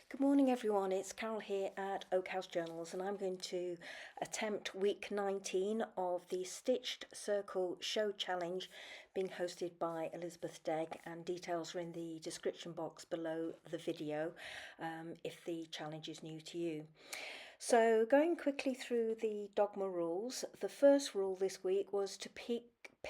Good morning everyone, it's Carol here at Oak House Journals and I'm going to attempt week 19 of the Stitched Circle Show Challenge being hosted by Lisbeth Degn, and details are in the description box below the video if the challenge is new to you. So going quickly through the Dogma rules, the first rule this week was to pick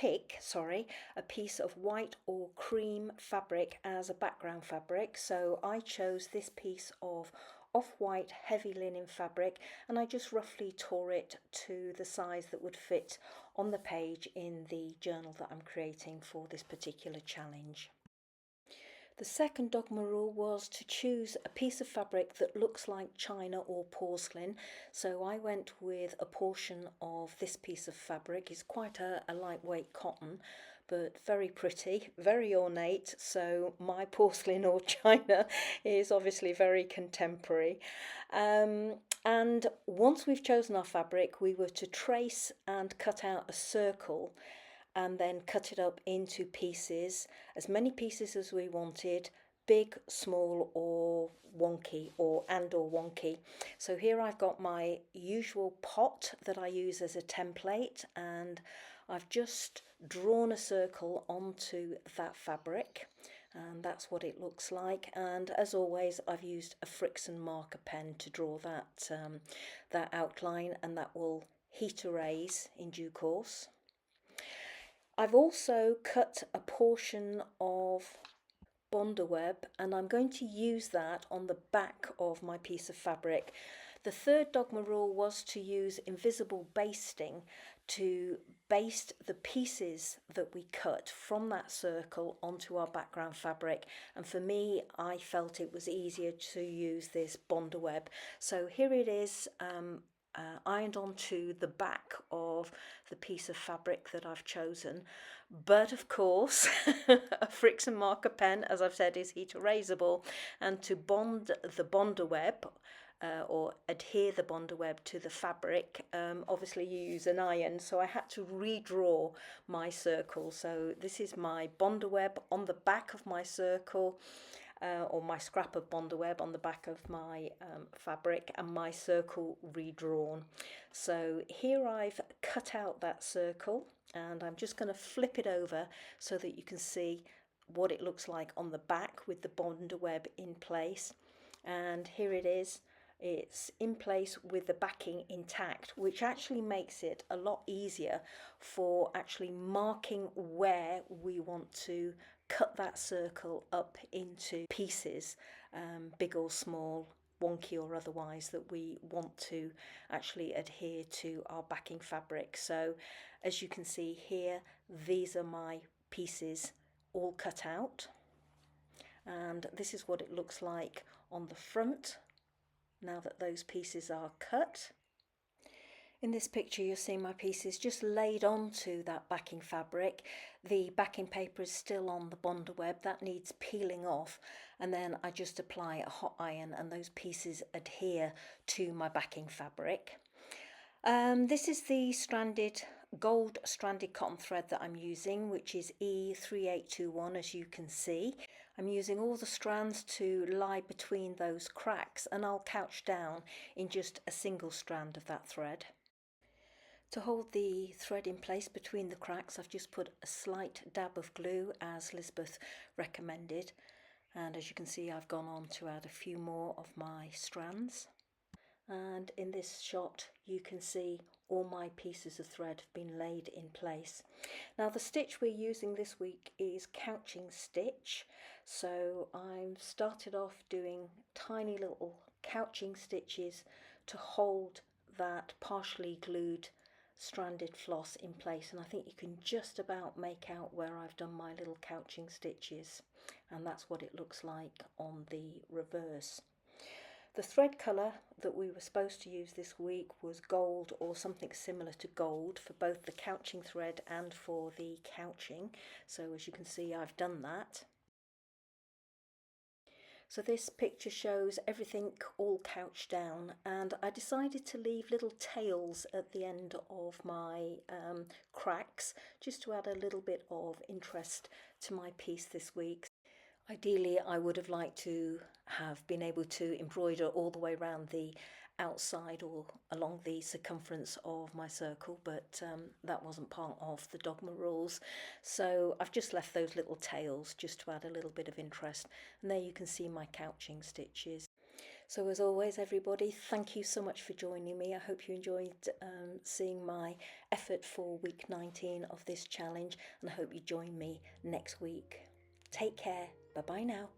a piece of white or cream fabric as a background fabric. So I chose this piece of off-white heavy linen fabric and I just roughly tore it to the size that would fit on the page in the journal that I'm creating for this particular challenge. The second Dogma rule was to choose a piece of fabric that looks like china or porcelain. So I went with a portion of this piece of fabric. It's quite a lightweight cotton, but very pretty, very ornate. So my porcelain or china is obviously very contemporary. And once we've chosen our fabric, we were to trace and cut out a circle and then cut it up into pieces, as many pieces as we wanted, big, small or wonky or wonky. So here I've got my usual pot that I use as a template, and I've just drawn a circle onto that fabric, and that's what it looks like. And as always, I've used a Frixion marker pen to draw that outline, and that will heat erase in due course. I've also cut a portion of Bondaweb and I'm going to use that on the back of my piece of fabric. The third Dogma rule was to use invisible basting to baste the pieces that we cut from that circle onto our background fabric, and for me I felt it was easier to use this Bondaweb. So here it is, ironed onto the back of the piece of fabric that I've chosen. But of course a Frixion marker pen, as I've said, is heat erasable, and to bond the Bondaweb or adhere the Bondaweb to the fabric, obviously you use an iron, so I had to redraw my circle. So this is my Bondaweb on the back of my circle, or my scrap of Bondaweb on the back of my fabric, and my circle redrawn. So here I've cut out that circle and I'm just going to flip it over so that you can see what it looks like on the back with the Bondaweb in place. And here it is. It's in place with the backing intact, which actually makes it a lot easier for actually marking where we want to cut that circle up into pieces, big or small, wonky or otherwise, that we want to actually adhere to our backing fabric. So as you can see here, these are my pieces all cut out, and this is what it looks like on the front now that those pieces are cut. In this picture you'll see my pieces just laid onto that backing fabric. The backing paper is still on the Bondaweb, that needs peeling off, and then I just apply a hot iron and those pieces adhere to my backing fabric. This is the gold stranded cotton thread that I'm using, which is E3821, as you can see. I'm using all the strands to lie between those cracks, and I'll couch down in just a single strand of that thread. To hold the thread in place between the cracks, I've just put a slight dab of glue, as Lisbeth recommended, and as you can see I've gone on to add a few more of my strands. And in this shot you can see all my pieces of thread have been laid in place. Now the stitch we're using this week is couching stitch, so I've started off doing tiny little couching stitches to hold that partially glued stranded floss in place, and I think you can just about make out where I've done my little couching stitches, and that's what it looks like on the reverse. The thread colour that we were supposed to use this week was gold or something similar to gold for both the couching thread and for the couching, so as you can see I've done that. So this picture shows everything all couched down, and I decided to leave little tails at the end of my cracks just to add a little bit of interest to my piece this week. Ideally, I would have liked to have been able to embroider all the way around the outside or along the circumference of my circle, but that wasn't part of the Dogma rules. So I've just left those little tails just to add a little bit of interest. And there you can see my couching stitches. So as always, everybody, thank you so much for joining me. I hope you enjoyed seeing my effort for week 19 of this challenge, and I hope you join me next week. Take care. Bye-bye now.